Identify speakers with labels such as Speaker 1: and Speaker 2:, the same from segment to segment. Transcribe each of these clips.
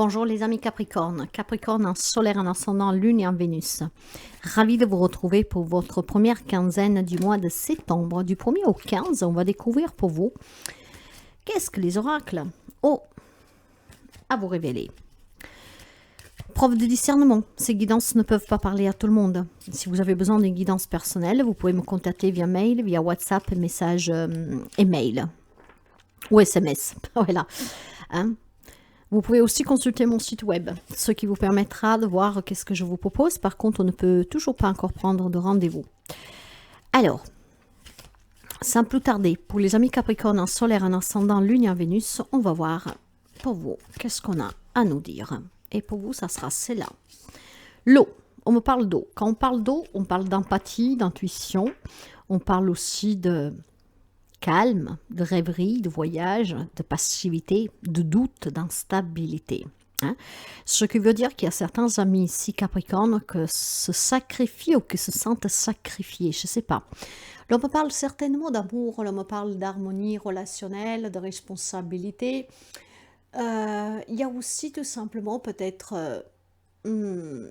Speaker 1: Bonjour les amis Capricorne, Capricorne en solaire, en ascendant, lune et en Vénus. Ravi de vous retrouver pour votre première quinzaine du mois de septembre. Du 1er au 15, on va découvrir pour vous qu'est-ce que les oracles ont à vous révéler. Preuve de discernement, ces guidances ne peuvent pas parler à tout le monde. Si vous avez besoin d'une guidance personnelle, vous pouvez me contacter via mail, via WhatsApp, message email ou SMS. Voilà. Hein? Vous pouvez aussi consulter mon site web, ce qui vous permettra de voir qu'est-ce que je vous propose. Par contre, on ne peut toujours pas encore prendre de rendez-vous. Alors, sans plus tarder, pour les amis Capricorne en solaire, en ascendant, lune et en Vénus, on va voir pour vous qu'est-ce qu'on a à nous dire. Et pour vous, ça sera celle-là. L'eau, on me parle d'eau. Quand on parle d'eau, on parle d'empathie, d'intuition. On parle aussi de calme, de rêverie, de voyage, de passivité, de doute, d'instabilité. Hein? Ce qui veut dire qu'il y a certains amis ici Capricorne qui se sacrifient ou qui se sentent sacrifiés, je ne sais pas. L'on me parle certainement d'amour, l'on me parle d'harmonie relationnelle, de responsabilité. Il y a aussi tout simplement peut-être ce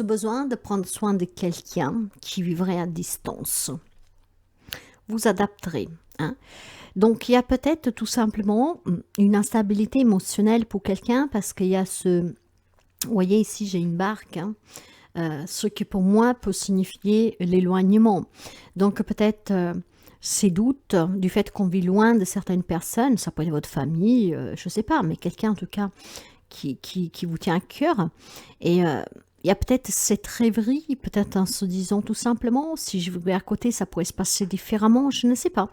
Speaker 1: besoin de prendre soin de quelqu'un qui vivrait à distance. Vous adapterez. Hein. Donc, il y a peut-être tout simplement une instabilité émotionnelle pour quelqu'un parce qu'il y a ce... Vous voyez, ici, j'ai une barque, hein, ce qui pour moi peut signifier l'éloignement. Donc, peut-être ces doutes du fait qu'on vit loin de certaines personnes, ça peut être votre famille, je ne sais pas, mais quelqu'un en tout cas qui vous tient à cœur. Et... il y a peut-être cette rêverie, peut-être en se disant tout simplement, si je vais à côté, ça pourrait se passer différemment, je ne sais pas.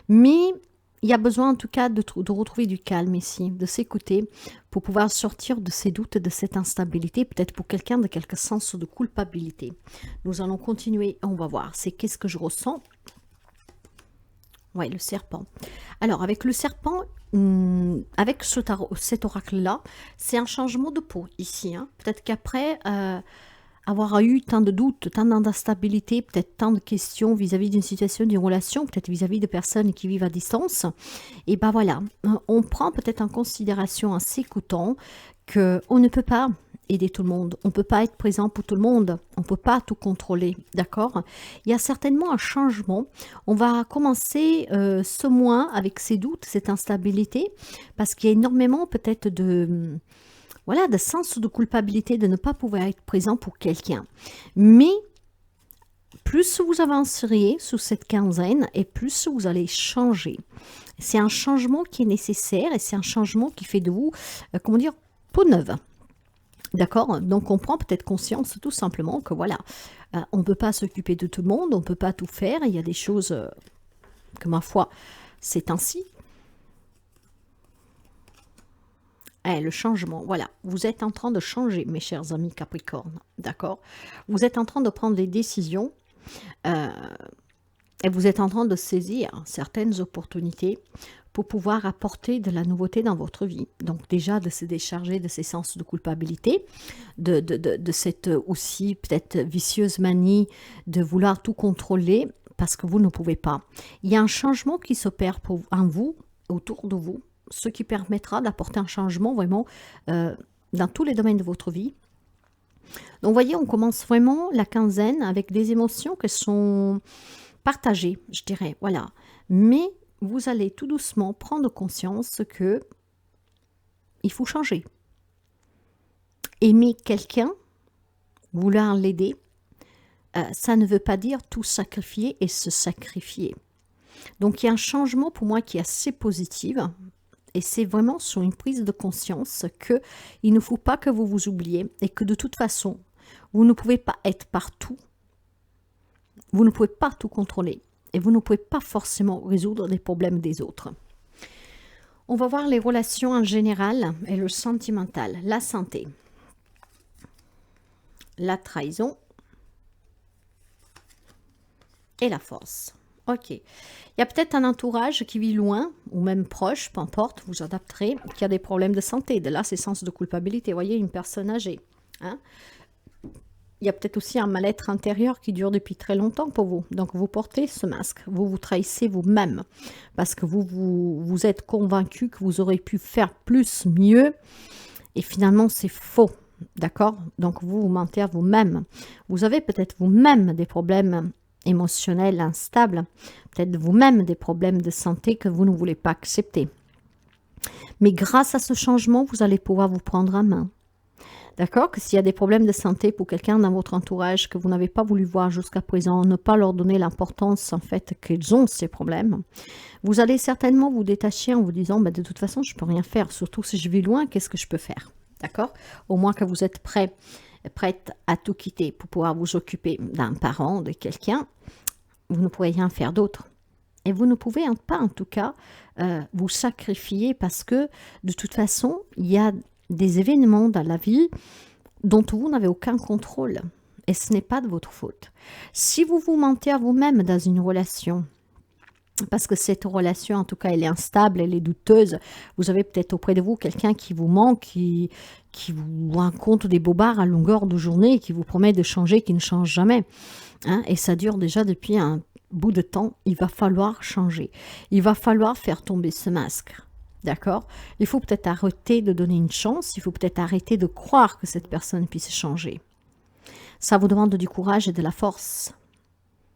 Speaker 1: Mais il y a besoin en tout cas de retrouver du calme ici, de s'écouter pour pouvoir sortir de ces doutes, de cette instabilité, peut-être pour quelqu'un de quelque sens de culpabilité. Nous allons continuer, on va voir, c'est qu'est-ce que je ressens. Oui, le serpent. Alors, avec le serpent, avec cet oracle-là, c'est un changement de peau ici. Hein. Peut-être qu'après avoir eu tant de doutes, tant d'instabilité, peut-être tant de questions vis-à-vis d'une situation, d'une relation, peut-être vis-à-vis de personnes qui vivent à distance, et ben voilà, on prend peut-être en considération en s'écoutant qu'on ne peut pas aider tout le monde, on ne peut pas être présent pour tout le monde, on ne peut pas tout contrôler, d'accord? Il y a certainement un changement, on va commencer ce mois avec ces doutes, cette instabilité, parce qu'il y a énormément peut-être de... Voilà, de sens de culpabilité de ne pas pouvoir être présent pour quelqu'un. Mais plus vous avancerez sous cette quinzaine et plus vous allez changer. C'est un changement qui est nécessaire et c'est un changement qui fait de vous, comment dire, peau neuve. D'accord? Donc on prend peut-être conscience tout simplement que voilà, on ne peut pas s'occuper de tout le monde, on ne peut pas tout faire. Il y a des choses que ma foi, c'est ainsi. Le changement, voilà, vous êtes en train de changer, mes chers amis Capricorne, d'accord? Vous êtes en train de prendre des décisions et vous êtes en train de saisir certaines opportunités pour pouvoir apporter de la nouveauté dans votre vie. Donc déjà, de se décharger de ces sens de culpabilité, de cette aussi peut-être vicieuse manie de vouloir tout contrôler parce que vous ne pouvez pas. Il y a un changement qui s'opère en vous, autour de vous, ce qui permettra d'apporter un changement vraiment dans tous les domaines de votre vie. Donc, vous voyez, on commence vraiment la quinzaine avec des émotions qui sont partagées, je dirais, voilà. Mais vous allez tout doucement prendre conscience que il faut changer. Aimer quelqu'un, vouloir l'aider, ça ne veut pas dire tout sacrifier et se sacrifier. Donc, il y a un changement pour moi qui est assez positif. Et c'est vraiment sur une prise de conscience qu'il ne faut pas que vous vous oubliez et que de toute façon, vous ne pouvez pas être partout. Vous ne pouvez pas tout contrôler et vous ne pouvez pas forcément résoudre les problèmes des autres. On va voir les relations en général et le sentimental, la santé, la trahison et la force. Ok. Il y a peut-être un entourage qui vit loin, ou même proche, peu importe, vous adapterez, qui a des problèmes de santé. De là, c'est sens de culpabilité. Vous voyez, une personne âgée. Hein? il y a peut-être aussi un mal-être intérieur qui dure depuis très longtemps pour vous. Donc, vous portez ce masque. Vous vous trahissez vous-même parce que vous êtes convaincu que vous aurez pu faire plus, mieux. Et finalement, c'est faux. D'accord? Donc, vous vous mentez à vous-même. Vous avez peut-être vous-même des problèmes émotionnels instables. Peut-être vous-même des problèmes de santé que vous ne voulez pas accepter. Mais grâce à ce changement, vous allez pouvoir vous prendre en main. D'accord? Que s'il y a des problèmes de santé pour quelqu'un dans votre entourage que vous n'avez pas voulu voir jusqu'à présent, ne pas leur donner l'importance en fait qu'ils ont ces problèmes, vous allez certainement vous détacher en vous disant bah, de toute façon je ne peux rien faire, surtout si je vis loin, qu'est-ce que je peux faire? D'accord? Au moins que vous êtes prête à tout quitter pour pouvoir vous occuper d'un parent, de quelqu'un, vous ne pourrez rien faire d'autre. Et vous ne pouvez pas en tout cas vous sacrifier parce que de toute façon, il y a des événements dans la vie dont vous n'avez aucun contrôle. Et ce n'est pas de votre faute. Si vous vous mentez à vous-même dans une relation, parce que cette relation, en tout cas, elle est instable, elle est douteuse, vous avez peut-être auprès de vous quelqu'un qui vous manque, qui vous raconte des bobards à longueur de journée, qui vous promet de changer, qui ne change jamais. Hein, et ça dure déjà depuis un bout de temps, il va falloir changer. Il va falloir faire tomber ce masque. D'accord? Il faut peut-être arrêter de donner une chance, il faut peut-être arrêter de croire que cette personne puisse changer. Ça vous demande du courage et de la force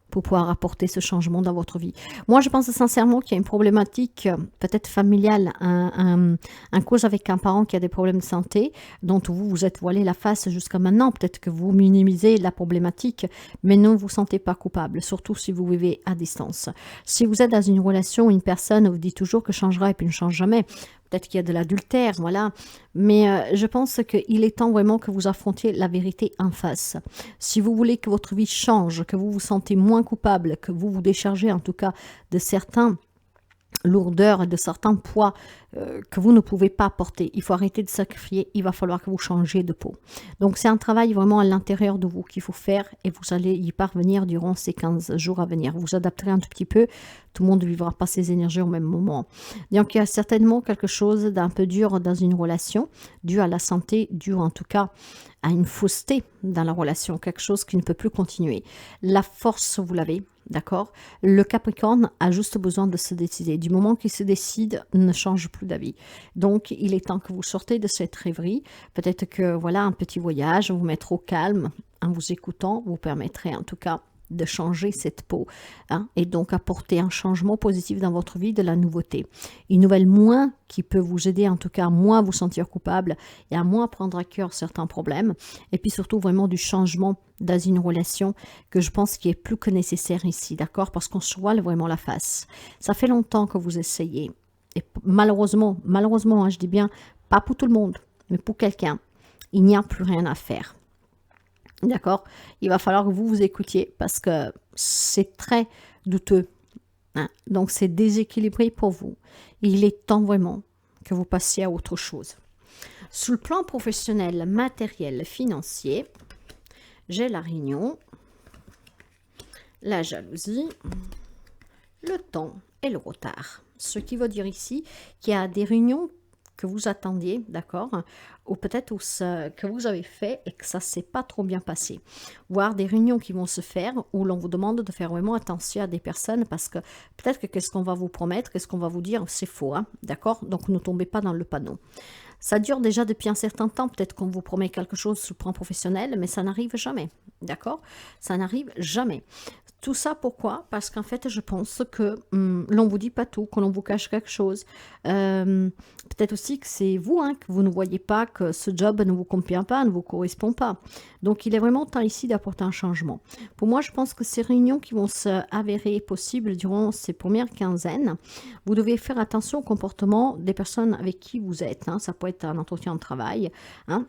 Speaker 1: pour pouvoir apporter ce changement dans votre vie. Moi, je pense sincèrement qu'il y a une problématique peut-être familiale, un cause avec un parent qui a des problèmes de santé, dont vous êtes voilé la face jusqu'à maintenant. Peut-être que vous minimisez la problématique, mais ne vous sentez pas coupable, surtout si vous vivez à distance. Si vous êtes dans une relation où une personne vous dit toujours que changera et puis ne change jamais, peut-être qu'il y a de l'adultère, voilà. Mais je pense qu'il est temps vraiment que vous affrontiez la vérité en face. Si vous voulez que votre vie change, que vous vous sentez moins coupable, que vous vous déchargez en tout cas de certains lourdeurs et de certains poids que vous ne pouvez pas porter. Il faut arrêter de sacrifier, il va falloir que vous changiez de peau. Donc c'est un travail vraiment à l'intérieur de vous qu'il faut faire et vous allez y parvenir durant ces 15 jours à venir. Vous adapterez un tout petit peu, tout le monde ne vivra pas ses énergies au même moment. Donc il y a certainement quelque chose d'un peu dur dans une relation, dû à la santé, dû en tout cas à une fausseté dans la relation, quelque chose qui ne peut plus continuer. La force, vous l'avez, d'accord? Le Capricorne a juste besoin de se décider. Du moment qu'il se décide, ne change plus d'avis. Donc, il est temps que vous sortez de cette rêverie. Peut-être que, voilà, un petit voyage, vous mettre au calme, en vous écoutant, vous permettrait en tout cas de changer cette peau, hein, et donc apporter un changement positif dans votre vie, de la nouveauté. Une nouvelle moins qui peut vous aider en tout cas à moins vous sentir coupable et à moins prendre à cœur certains problèmes. Et puis surtout vraiment du changement dans une relation que je pense qui est plus que nécessaire ici, d'accord? Parce qu'on se voile vraiment la face. Ça fait longtemps que vous essayez. Et malheureusement, hein, je dis bien, pas pour tout le monde, mais pour quelqu'un, il n'y a plus rien à faire. D'accord? Il va falloir que vous vous écoutiez parce que c'est très douteux. Hein? Donc, c'est déséquilibré pour vous. Il est temps vraiment que vous passiez à autre chose. Sur le plan professionnel, matériel, financier, j'ai la réunion, la jalousie, le temps et le retard. Ce qui veut dire ici qu'il y a des réunions que vous attendiez, d'accord, ou peut-être que vous avez fait et que ça ne s'est pas trop bien passé. Voire des réunions qui vont se faire où l'on vous demande de faire vraiment attention à des personnes parce que peut-être que qu'est-ce qu'on va vous promettre, qu'est-ce qu'on va vous dire, c'est faux, hein, d'accord? Donc ne tombez pas dans le panneau. Ça dure déjà depuis un certain temps, peut-être qu'on vous promet quelque chose sur le plan professionnel, mais ça n'arrive jamais, d'accord? Ça n'arrive jamais. Tout ça, pourquoi? Parce qu'en fait, je pense que l'on ne vous dit pas tout, que l'on vous cache quelque chose. Peut-être aussi que c'est vous, hein, que vous ne voyez pas que ce job ne vous convient pas, ne vous correspond pas. Donc, il est vraiment temps ici d'apporter un changement. Pour moi, je pense que ces réunions qui vont s'avérer possibles durant ces premières quinzaines, vous devez faire attention au comportement des personnes avec qui vous êtes. Hein. Ça peut être un entretien de travail, hein.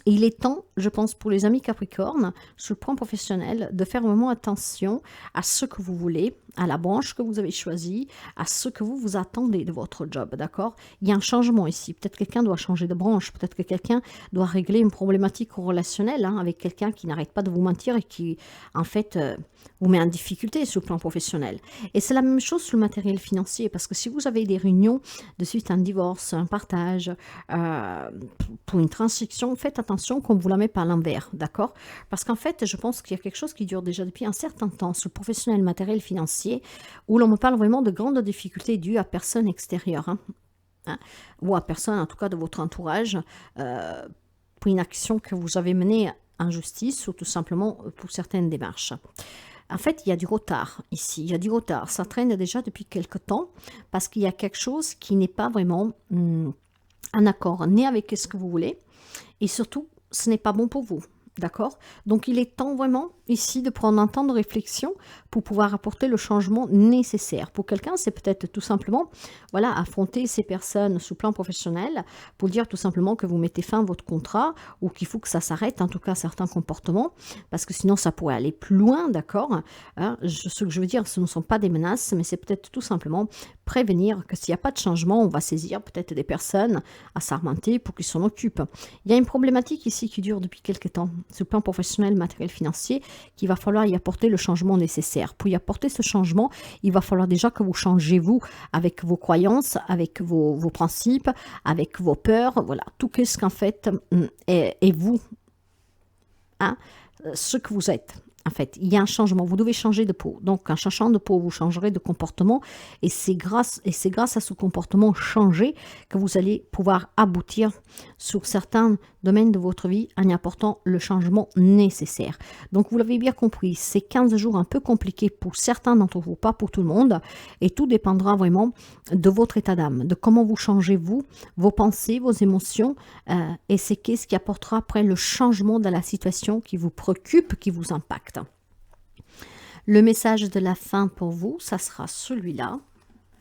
Speaker 1: Il est temps, je pense, pour les amis Capricorne, sur le plan professionnel, de faire vraiment attention à ce que vous voulez, à la branche que vous avez choisie, à ce que vous attendez de votre job, d'accord? Il y a un changement ici. Peut-être que quelqu'un doit changer de branche, peut-être que quelqu'un doit régler une problématique relationnelle, hein, avec quelqu'un qui n'arrête pas de vous mentir et qui, en fait, vous met en difficulté sur le plan professionnel. Et c'est la même chose sur le matériel financier, parce que si vous avez des réunions de suite un divorce, un partage, pour une transaction, faites faites attention qu'on ne vous la met pas à l'envers, d'accord? Parce qu'en fait, je pense qu'il y a quelque chose qui dure déjà depuis un certain temps sur le professionnel matériel financier, où l'on me parle vraiment de grandes difficultés dues à personne extérieure, hein, ou à personne, en tout cas de votre entourage, pour une action que vous avez menée en justice, ou tout simplement pour certaines démarches. En fait, il y a du retard ici, il y a du retard. Ça traîne déjà depuis quelque temps parce qu'il y a quelque chose qui n'est pas vraiment en accord ni avec ce que vous voulez et surtout, ce n'est pas bon pour vous. D'accord? Donc, il est temps vraiment ici de prendre un temps de réflexion pour pouvoir apporter le changement nécessaire. Pour quelqu'un, c'est peut-être tout simplement, voilà, affronter ces personnes sous plan professionnel pour dire tout simplement que vous mettez fin à votre contrat ou qu'il faut que ça s'arrête, en tout cas certains comportements, parce que sinon ça pourrait aller plus loin, d'accord? Hein, ce que je veux dire, ce ne sont pas des menaces, mais c'est peut-être tout simplement prévenir que s'il n'y a pas de changement, on va saisir peut-être des personnes assermentées pour qu'ils s'en occupent. Il y a une problématique ici qui dure depuis quelques temps, sur le plan professionnel, matériel, financier, qu'il va falloir y apporter le changement nécessaire. Pour y apporter ce changement, il va falloir déjà que vous changez vous avec vos croyances, avec vos principes, avec vos peurs, voilà, tout ce qu'en fait est vous, hein, ce que vous êtes. En fait, il y a un changement, vous devez changer de peau. Donc, en changeant de peau, vous changerez de comportement et c'est grâce à ce comportement changé que vous allez pouvoir aboutir sur certains domaines de votre vie en y apportant le changement nécessaire. Donc, vous l'avez bien compris, c'est 15 jours un peu compliqués pour certains d'entre vous, pas pour tout le monde, et tout dépendra vraiment de votre état d'âme, de comment vous changez vous, vos pensées, vos émotions, et c'est qu'est-ce qui apportera après le changement de la situation qui vous préoccupe, qui vous impacte. Le message de la fin pour vous, ça sera celui-là.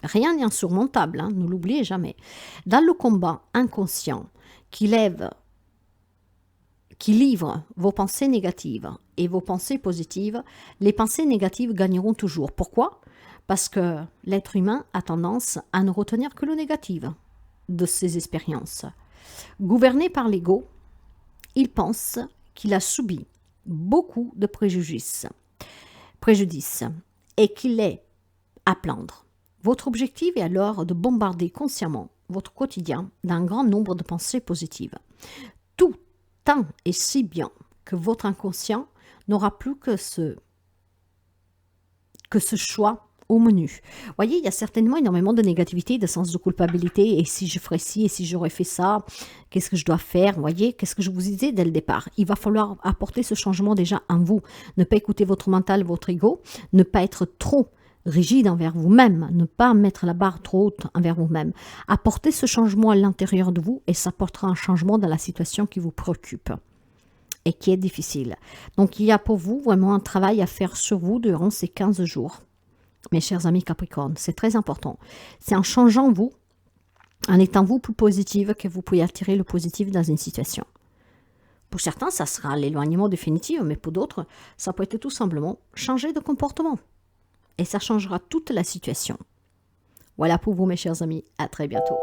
Speaker 1: Rien n'est insurmontable, hein, ne l'oubliez jamais. Dans le combat inconscient qui livre vos pensées négatives et vos pensées positives, les pensées négatives gagneront toujours. Pourquoi? Parce que l'être humain a tendance à ne retenir que le négatif de ses expériences. Gouverné par l'ego, il pense qu'il a subi beaucoup de préjudices et qu'il est à plaindre. Votre objectif est alors de bombarder consciemment votre quotidien d'un grand nombre de pensées positives. Tout tant et si bien que votre inconscient n'aura plus que ce choix au menu. Vous voyez, il y a certainement énormément de négativité, de sens de culpabilité. Et si je ferais ci, et si j'aurais fait ça, qu'est-ce que je dois faire? Vous voyez, qu'est-ce que je vous disais dès le départ? Il va falloir apporter ce changement déjà en vous. Ne pas écouter votre mental, votre ego. Ne pas être trop rigide envers vous-même. Ne pas mettre la barre trop haute envers vous-même. Apporter ce changement à l'intérieur de vous et ça apportera un changement dans la situation qui vous préoccupe et qui est difficile. Donc, il y a pour vous vraiment un travail à faire sur vous durant ces 15 jours. Mes chers amis Capricorne, c'est très important. C'est en changeant vous, en étant vous plus positive, que vous pouvez attirer le positif dans une situation. Pour certains, ça sera l'éloignement définitif, mais pour d'autres, ça peut être tout simplement changer de comportement. Et ça changera toute la situation. Voilà pour vous mes chers amis, à très bientôt.